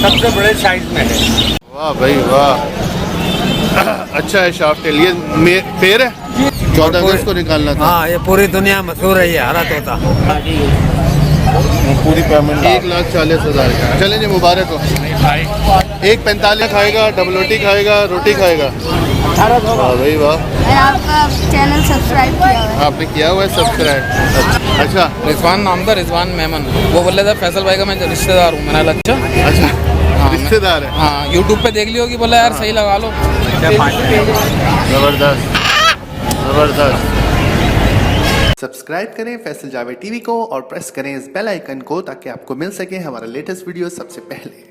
सबसे बड़े साइज में है। वाह भाई वाह, अच्छा है शार्क टेल। ये पेड़ है, 14 अगस्त को निकालना था। हाँ, ये पूरी दुनिया मशहूर है, ये हरा तोता। पूरी पेमेंट 1,40,000 का। चलें जी, मुबारक हो। 1,45 खाएगा, डबल रोटी खाएगा, रोटी खाएगा। वाह भाई वाह। आपका चैनल सब्सक्राइब किया हुआ है? आपने किया हुआ है सब्सक्राइब? अच्छा, रिजवान नाम था, रिजवान मेमन। वो बोल रहा था फैसल भाई का मैं रिश्तेदार हूँ। मैंने अच्छा अच्छा रिश्तेदार है। हाँ, यूट्यूब पे देख ली होगी, बोला यार सही लगा लो। ज़बरदस्त ज़बरदस्त। सब्सक्राइब करें फैसल जावेद टीवी को और प्रेस करें इस बेल आइकन को ताकि आपको मिल सके हमारा लेटेस्ट वीडियो सबसे पहले।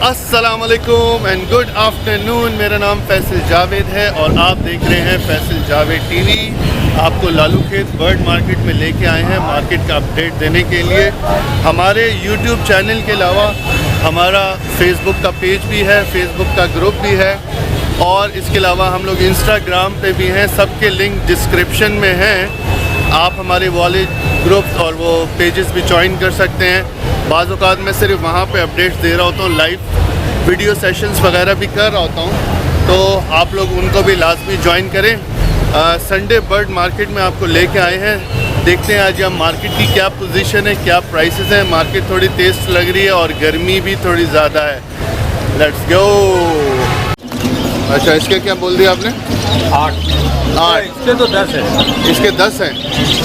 अस्सलाम वालेकुम एंड गुड आफ्टरनून। मेरा नाम फैसल जावेद है और आप देख रहे हैं फैसल जावेद टीवी। आपको लालू खेत बर्ड मार्केट में लेके आए हैं मार्केट का अपडेट देने के लिए। हमारे यूट्यूब चैनल के अलावा हमारा फेसबुक का पेज भी है, फेसबुक का ग्रुप भी है और इसके अलावा हम लोग इंस्टाग्राम पे भी हैं। सबके लिंक डिस्क्रिप्शन में हैं। आप हमारे वॉलेट ग्रुप्स और वो पेजेस भी ज्वाइन कर सकते हैं। बाज़ औक़ात मैं सिर्फ वहाँ पे अपडेट्स दे रहा होता हूँ, लाइव वीडियो सेशंस वगैरह भी कर रहा होता हूँ, तो आप लोग उनको भी लाजमी ज्वाइन करें। संडे बर्ड मार्केट में आपको लेके आए हैं। देखते हैं आज हम मार्केट की क्या पोजीशन है, क्या प्राइसेस हैं। मार्केट थोड़ी तेज़ लग रही है और गर्मी भी थोड़ी ज़्यादा है। Let's go. अच्छा, इसके क्या बोल दिया आपने? 8। इसके तो 10 है। इसके 10 हैं।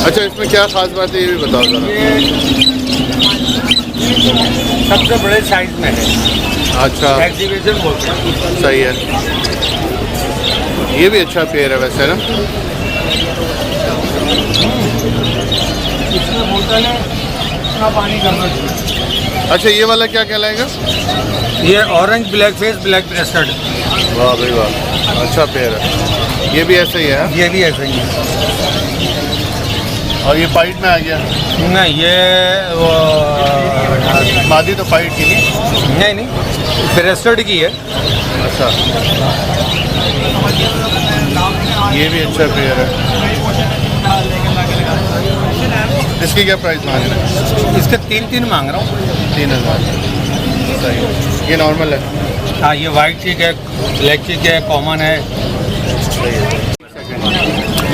अच्छा, इसमें क्या ख़ास बात है ये भी बताओ ज़रा। सबसे बड़े साइज में है। अच्छा, एग्जीबिशन बोलते हैं। सही है। ये भी अच्छा पेड़ है वैसे ना। इसमें बोतल है, इतना पानी करना चाहिए। अच्छा, ये वाला क्या कहलाएगा? ये orange black face black rested. वाह भाई वाह, अच्छा पेड़ है। ये भी ऐसा ही है? ये भी ऐसा ही है। और ये फाइट में आ गया? नहीं, ये वो मादी तो फाइट की नहीं? नहीं ब्रेस्टेड की है। अच्छा, ये भी अच्छा पेड़ है। इसकी क्या प्राइस मांग रहे हैं? इसके 3 मांग रहा हूँ। 3,000। सही है। ये नॉर्मल है? हाँ, ये वाइट चिक है, ब्लैक चिक है, कॉमन है। सही है।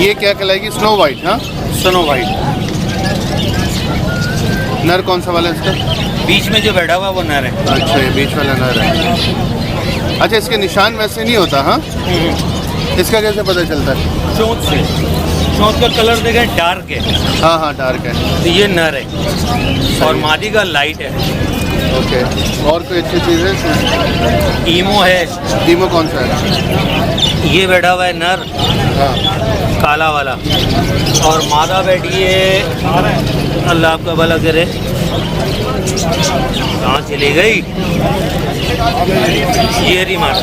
ये क्या कहलाएगी? Snow white? हाँ, स्नो वाइट। नर कौन सा वाला है इसका? बीच में जो बैठा हुआ वो नर है। अच्छा, ये बीच वाला नर है। अच्छा, इसके निशान वैसे नहीं होता? हाँ, इसका कैसे पता चलता है? चोंच से। चोंच का कलर देखें, डार्क है। हाँ हाँ, डार्क है। तो ये नर है और मादी का लाइट है। ओके, और कोई अच्छी चीज़ है? ईमो है। ईमो कौन सा है? ये बैठा हुआ है नर, हाँ, काला वाला। और मादा बैठी है, अल्लाह आपका भला करे। कहाँ चली गई? ये रही मादा।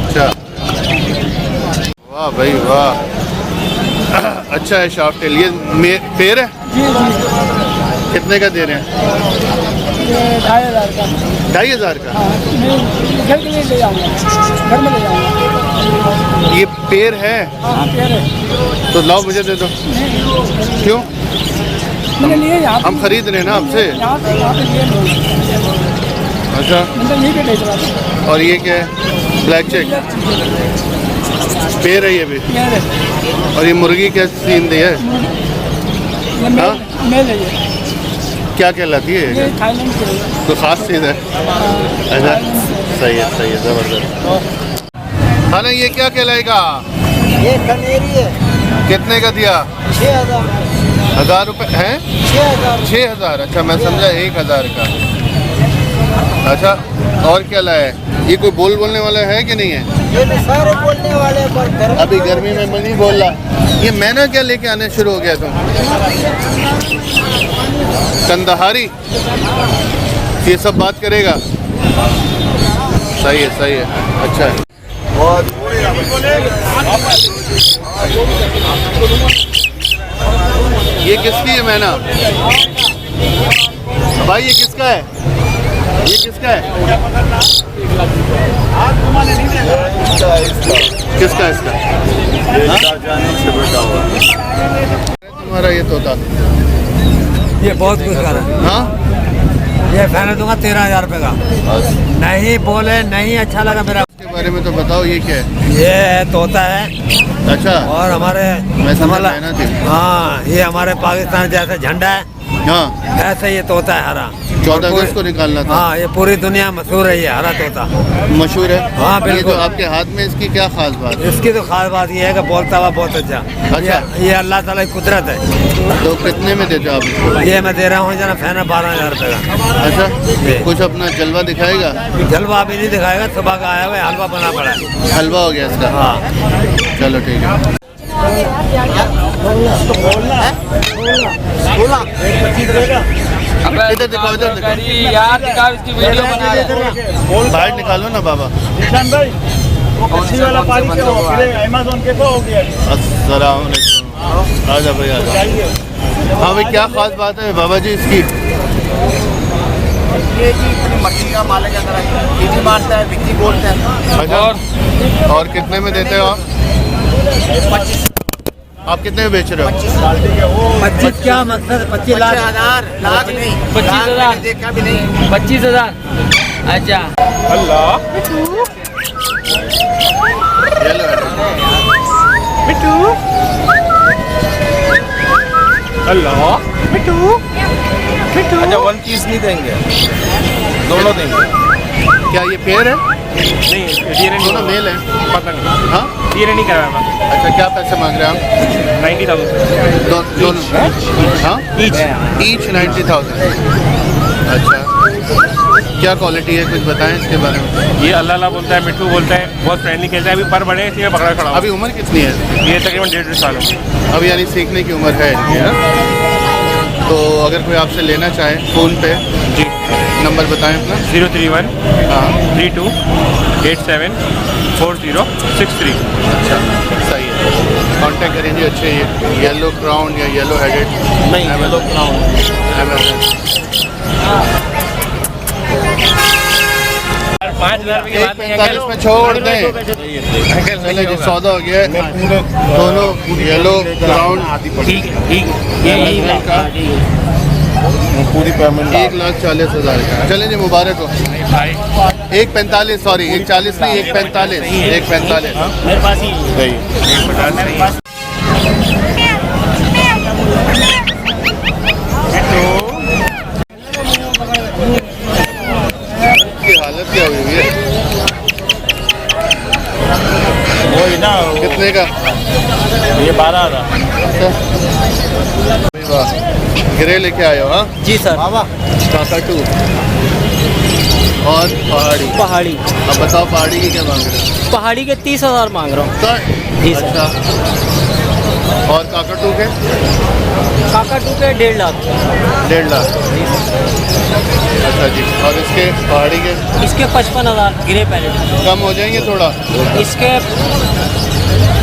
अच्छा, वाह भाई वाह, अच्छा है शार्क टेल। ये पेड़ है? कितने का दे रहे हैं? 2,500 का। 2,500 का? घर के लिए ले जाऊँगा, घर में ले जाऊँगा। ये पेड़ है? हाँ, पेड़ है। तो लाओ मुझे दे दो। क्यों? मैंने लिए यहाँ हम खरीद रहे हैं ना आपसे। यहाँ पे लिए लोग। अच्छा, मतलब यहीं पे बेच रहा था। और ये क्या है? ब्लैक चेक पेड़ है ये भी? पेड़ है। और ये मुर्गी क्या सीन दी है? ये हाँ? मेल है ये। क्या कहलाती है? ये थाईलैंड से है। तो खास चीज़ है। अच्छा, सही है ज़बरदस्त। हाँ ना, ये क्या कहलाएगा? ये कनेरी है। कितने का दिया? 6,000। 1,000 रुपये है? 6,000। 6,000? अच्छा, मैं समझा 1,000 का। अच्छा, और क्या लाया है? ये कोई बोलने वाला है कि नहीं है? ये तो सारे बोलने वाले पर अभी गर्मी में मैं नहीं बोल रहा। ये मैना क्या लेके आने शुरू हो गया तुम? कंदहारी? ये सब बात करेगा? सही है, अच्छा है। ये किसकी है मैना? भाई ये किसका है? ये किसका है? किसका इसका? तुम्हारा ये तोता? ये बहुत कुछ कर रहा है। हाँ, ये फैन दूंगा 13,000 रुपये का। नहीं बोले नहीं अच्छा लगा मेरा। इसके बारे में तो बताओ, ये क्या है? ये है तोता है। अच्छा, और हमारे मैं समझ लेना थी। हाँ, ये हमारे पाकिस्तान जैसे झंडा है, हाँ, ऐसे ये तोता है हरा। 14 अगस्त को निकालना था। हाँ, ये पूरी दुनिया मशहूर है ये हरा तोता। मशहूर है। हाँ, ये बिल्कुल। जो आपके हाथ में, इसकी क्या खास बात है? इसकी तो खास बात ये है कि बोलता हुआ बहुत अच्छा। अच्छा। ये अल्लाह ताला की कुदरत है। तो कितने में देते हो आप इसको? ये मैं दे रहा हूँ जना फैन 12,000 रुपये का। अच्छा, कुछ अपना जलवा दिखाएगा? जलवा अभी नहीं दिखाएगा, सुबह का आया हुआ है, हलवा बना पड़ा है। हलवा हो गया इसका? हाँ। चलो ठीक है। इधर दिखाओ, इधर दिखाओ। यार दिखाओ, इसकी वीडियो बना रहे। बाहर निकालो ना बाबा। अस्सलाम वालेकुम। आजा भाई आजा। हाँ भाई, क्या खास बात है बाबा जी इसकी? ये जी मट्टी का माल के अंदर बिजली मारता है, बिजली बोलते हैं। अच्छा, और कितने में देते हो आप? 25। आप कितने में बेच रहे हो? 25 क्या मकसद? 25 लाख। 25,000 लाख नहीं, 25,000 देखा भी नहीं। 25,000। अच्छा ये लो। अच्छा, 1 पीस नहीं देंगे, दोनों देंगे। क्या ये पेड़ है? नहीं, दोनों मेल है? पता नहीं, हाँ, ये नहीं कराया। अच्छा, क्या पैसे मांग रहे हैं आप? 90,000 दोनों? हाँ, ईच 90,000। अच्छा, क्या क्वालिटी है, कुछ बताएं इसके बारे में। ये अल्लाह बोलता है, मिट्टू बोलता है, बहुत फ्रेंडली खेलता है। अभी पर बड़े इसलिए पकड़ा खड़ा हूँ। अभी उम्र कितनी है? ये तकरीबन 1.5 साल है। अभी यानी सीखने की उम्र है इनकी, हाँ? तो अगर कोई आपसे लेना चाहे फ़ोन पे जी, नंबर बताएं अपना। 031 हाँ, 32 87 4063। अच्छा, सही है। कांटेक्ट करें जी। अच्छे ये येलो क्राउन या येलो हेडेड? नहीं, येलो क्राउन। एक 45 में छोड़ दें। चले जी, सौदा हो गया है। दोनों येलो क्राउन ठीक है, का पूरी पेमेंट 1,40,000 का। चलें जी, मुबारक हो। 1,45, सॉरी 1,40 नहीं, 1,45। 1,45 मेरे पास ही की हालत क्या हुई है? वही ना, कितने का? ये 12,000। वाह, ग्रे लेके आए हो? हाँ जी सर। काकाटू और पहाड़ी। पहाड़ी अब बताओ, पहाड़ी की क्या मांग रहे हो? पहाड़ी के 30,000 मांग रहा हूँ। जी सर। अच्छा, और काकाटू के? काकाटू के 1.5 लाख। 1.5 लाख। अच्छा जी, और इसके पहाड़ी के? इसके 55,000 ग्रे पैलेट। कम हो जाएंगे थोड़ा? इसके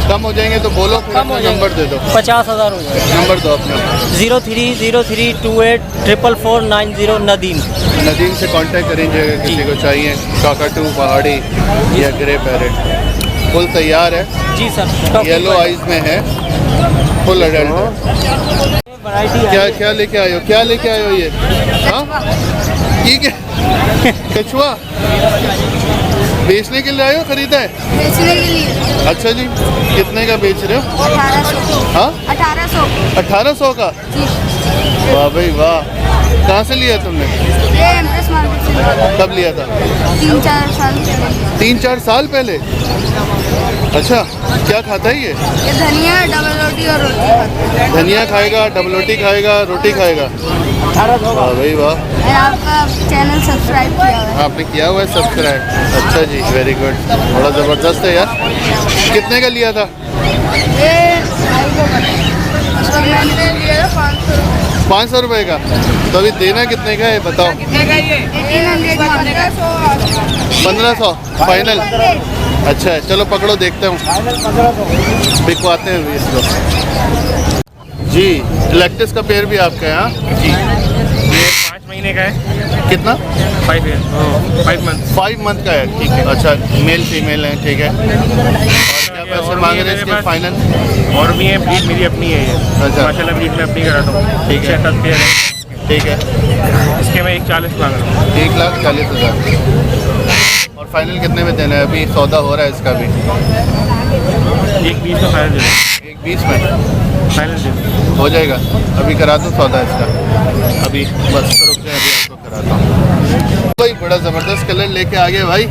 कम हो जाएंगे तो बोलो, फिर कम हो अपना नंबर दे दो। 50,000 हो जाएगा। नंबर दो अपना। 0303284490 नदीम। नदीम से कांटेक्ट करेंगे अगर किसी को चाहिए। काकाटू, पहाड़ी या ग्रे पैरेट फुल तैयार है। जी सर। येलो आइज में है, फुल एडल्ट है। क्या क्या लेके आए हो? क्या लेके आए हो ये? हाँ, ठीक है। कछुआ बेचने के लिए आए हो, खरीदा है? बेचने के लिए। अच्छा जी, कितने का बेच रहे हो? 1800। हाँ, 1800। 1800 का? वाह भाई वाह। कहाँ से लिया तुमने? ये एम्प्रेस मार्केट से। कब लिया था? 3-4 साल पहले। 3-4 साल पहले? अच्छा, क्या खाता है ये? ये धनिया, डबल रोटी और रोटी खाता है। धनिया खाएगा, डबल रोटी खाएगा, रोटी खाएगा। वाह भाई वाह। मैंने आपका चैनल सब्सक्राइब किया हुआ है। आपने किया हुआ है सब्सक्राइब? अच्छा जी, वेरी गुड, बड़ा ज़बरदस्त है यार। कितने का लिया था? ये भाई को पता है। और मैंने लिया था 500। 500 रुपये का? तो अभी देना कितने का है बताओ? 1800 1500 फाइनल? अच्छा है, चलो पकड़ो, देखते हूँ, बिकवाते हैं अभी इसको। जी, इलेक्ट्रिस का पेड़ भी आपका है? हाँ जी, ये 5 महीने का है। कितना? 5 मंथ। 5 मंथ का है, ठीक है। अच्छा, मेल फीमेल है, ठीक है। और क्या पैसे मांग रहे हैं इसके फाइनल? और भी है, ब्रीड मेरी अपनी है ये। अच्छा। माशाल्लाह ब्रीड में अपनी कराता हूँ। ठीक है। 6-7 पेयर है। ठीक है। इसके मैं मैं 1,40,000 मांग रहा हूँ। 1,40,000 और फाइनल कितने में देना है? अभी सौदा हो रहा है इसका भी 1,20 का फाइनल दे 1,20 में फाइनल दे हो जाएगा। अभी करा दूँ सौदा इसका? अभी बस रुक जाए, अभी आपको कराता हूँ। भाई बड़ा ज़बरदस्त कलर लेके आ गए भाई।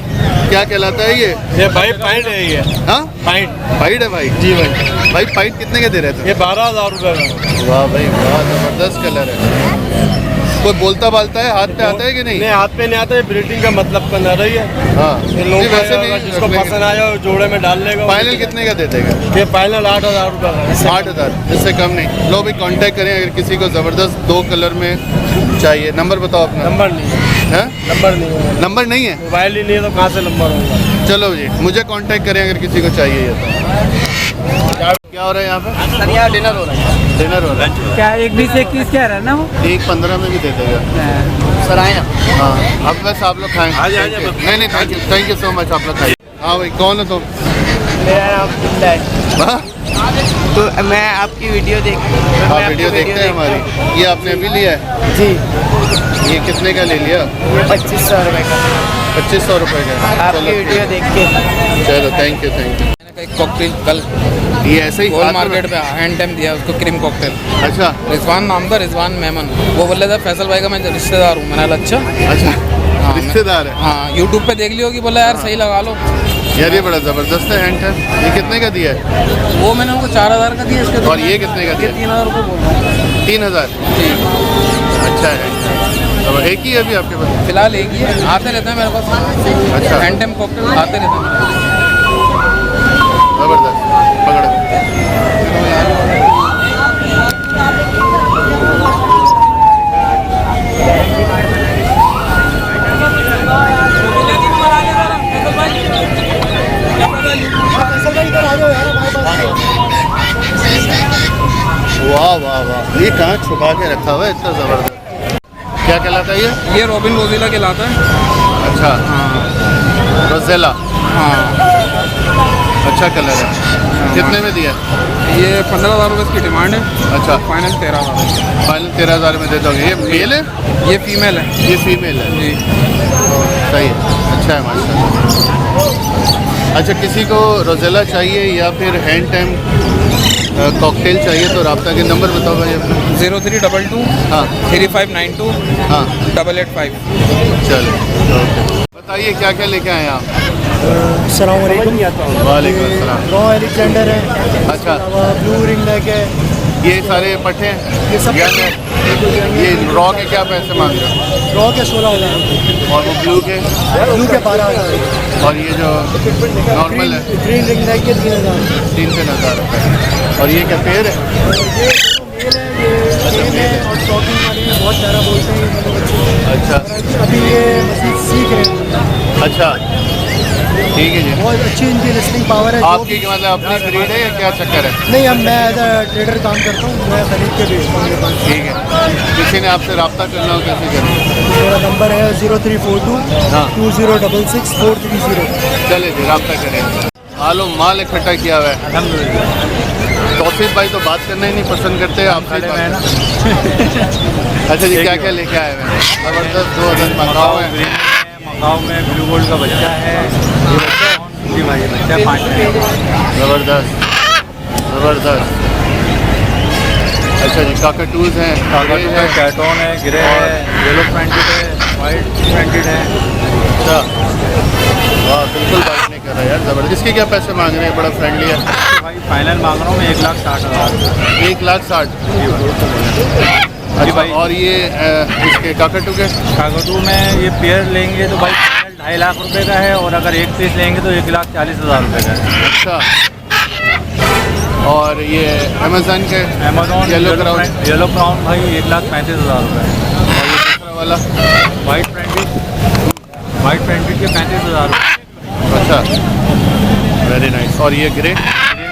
क्या कहलाता है ये भाई पाइट है ये। हाँ पाइट है भाई। जी भाई। भाई पाइट कितने के दे रहे थे? ये 12,000 रुपये का। वाह भाई वाह, ज़बरदस्त कलर है। कोई बोलता बालता है, हाथ पे आता है कि नहीं? नहीं हाथ पे नहीं आता है, ब्रीडिंग का मतलब बना रही है। हाँ ये लोग वैसे भी जिसको पसंद आया वो जोड़े में डाल लेगा। फाइनल कितने का दे देगा? ये फाइनल 8,000 रुपये का। 8,000, इससे कम नहीं। लो भी कांटेक्ट करें अगर किसी को ज़बरदस्त 2 कलर में चाहिए। नंबर बताओ अपना। नंबर नहीं है। है नंबर नहीं है, नंबर नहीं है? मोबाइल ही नहीं है तो कहाँ से नंबर होगा। चलो जी मुझे कांटेक्ट करें अगर किसी को चाहिए ये तो। क्या हो रहा है यहाँ पे? सर यहाँ डिनर हो रहा है। डिनर हो रहा है। क्या 1,20-21 क्या रहा ना वो? 1,15 में भी दे देगा। सर आए ना। हाँ अब बस आप लोग खाएं। नहीं थैंक यू सो मच, आप लोग खाइए। हाँ भाई कौन हो तुम? मेरा नाम कुंदा है। हाँ तो मैं आपकी वीडियो वीडियो देखते हैं हमारी। ये आपने अभी लिया है? जी। ये कितने का ले लिया? 2500 रुपये का। 2500 रुपये का। आपकी वीडियो देख के। चलो थैंक यू। एक कॉकटेल कल ये ऐसे ही गोल हाथ में- मार्केट पे हैंड टाइम दिया उसको, क्रीम कॉकटेल। अच्छा रिजवान नाम था, रिजवान मेमन। वो बोल रहा था फैसल भाई का मैं रिश्तेदार हूँ। मैंने बोला अच्छा। अच्छा हाँ, रिश्तेदार है। हाँ यूट्यूब पे देख लियो कि बोला यार सही लगा लो। यार ये बड़ा ज़बरदस्त है हैंड टाइम। ये कितने का दिया है? वो मैंने उनको 4,000 का दिया इसके। और ये कितने का दिया? 3,000 रुपये बोल रहा हूँ। 3,000। अच्छा है। अब एक ही है अभी आपके पास? फिलहाल एक ही है, आते रहते हैं मेरे पास। अच्छा। हैंड टाइम कॉकटेल आते रहते हैं मेरे पास। ज़बरदस्त पकड़ो। वाह वाह वाह, ये कहाँ छुपा के रखा हुआ है इतना ज़बरदस्त? क्या कहलाता है ये रॉबिन रोजीला कहलाता है। अच्छा रोज़ेला। हाँ अच्छा कलर है। कितने में दिया? ये 15,000 रुपये इसकी डिमांड है। अच्छा फाइनल 13,000। फाइनल 13,000 में दे दोगे। ये मेल है? ये फीमेल है ये फीमेल है? जी। सही है, अच्छा है माशाल्लाह। अच्छा किसी को रोज़ेला चाहिए या फिर हैंड टाइम कॉकटेल चाहिए तो रब्ता के नंबर बताओ भाई अपना। 0322 हाँ 3592 हाँ 885। चलो ओके। बताइए क्या क्या लेके आए आप? अस्सलामुअलैकुम। वालेकुम अस्सलाम। रॉ एलेक्जेंडर है, अच्छा ब्लू रिंग नेक है। ये सारे पट्टे हैं? ये सब या मैं ये रॉ के क्या पैसे मांग रहे हो? रॉ के 16,000 और वो ब्लू के? ब्लू के 12,000। और ये जो नॉर्मल है? ग्रीन रिंग नेक के 3,000। 3,000 रुपये। और ये क्या पेड़ है? ये मेल है, ये फीमेल है और शॉपिंग वाले हैं, बहुत प्यारा बोलते हैं ये मेरे बच्चे। अच्छा अभी ये मजीद सीख रहे हैं। अच्छा ठीक है जी। बहुत अच्छी इनकी लिसनिंग पावर है। आपकी मतलब अपनी ब्रीड है या क्या चक्कर है? नहीं, मैं एज अ ट्रेडर काम करता हूँ, मैं खरीद के बेचता हूँ मेरे पास। ठीक है। किसी ने आपसे रब्ता करना हो कैसे करें? मेरा नंबर है 0342 हाँ 2066 430। चले जी रब्ता करें। आलो माल इकट्ठा किया हुआ है। तौसीफ भाई तो बात करना ही नहीं पसंद करते आपसे ही बात करते हैं। अच्छा जी क्या क्या लेके आए हुए हैं? ज़बरदस्त 2,000 मकाओ है। मकाओ में ब्लू गोल्ड का बच्चा है। ये बच्चा जी भाई बच्चा 5 है। ज़बरदस्त ज़बरदस्त। अच्छा जी काकाटूज हैं, कागज है, कैटोन है, ग्रे है, येलो प्रिंटेड है, वाइट प्रिंटेड है। अच्छा वाह बिल्कुल बात नहीं कर रहा यार ज़बरदस्त। इसके क्या पैसे मांग रहे हैं? बड़ा फ्रेंडली है। भाई फाइनल मांग रहा हूँ मैं 1,60,000। 1,60,000। जी भाई। और ये इसके काकाटू के? कागजू में ये पेयर लेंगे तो भाई फाइनल 2.5 लाख रुपए का है, और अगर एक पीस लेंगे तो 1,40,000 रुपये का है। अच्छा और ये अमेज़न के Amazon yellow crown? Yellow crown भाई 1,35,000 रुपये। और ये दूसरा वाला वाइट प्रिंटेड के 35,000 रुपये। अच्छा वेरी नाइस। और ये ग्रे?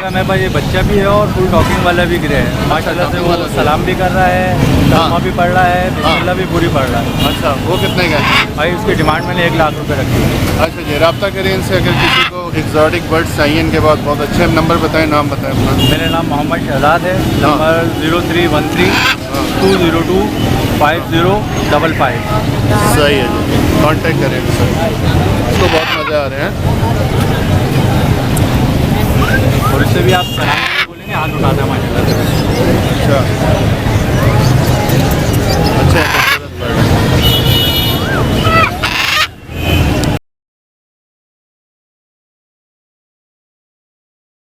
का मैं भाई ये बच्चा भी है और फुल टॉकिंग वाला भी ग्रे है। माशाल्लाह से वो सलाम भी कर रहा है, कलमा भी पढ़ रहा है, बिस्मिल्लाह भी पूरी पढ़ रहा है। अच्छा वो कितने का है? भाई उसकी डिमांड मैंने 1 लाख रुपए रखी है। अच्छा जी रब्ता करें इनसे अगर किसी को एक्जॉटिक बर्ड्स चाहिए इनके बाद। बहुत अच्छे नंबर बताएं, नाम बताएं अपना। मेरा नाम मोहम्मद शहजाद है। नंबर 0313 62025055। सही है जी, कांटेक्ट करें सर, इसको बहुत मज़े आ रहे हैं। और इससे भी आप सलाम बोलेंगे, हाथ उठाते हैं माशाल्लाह से।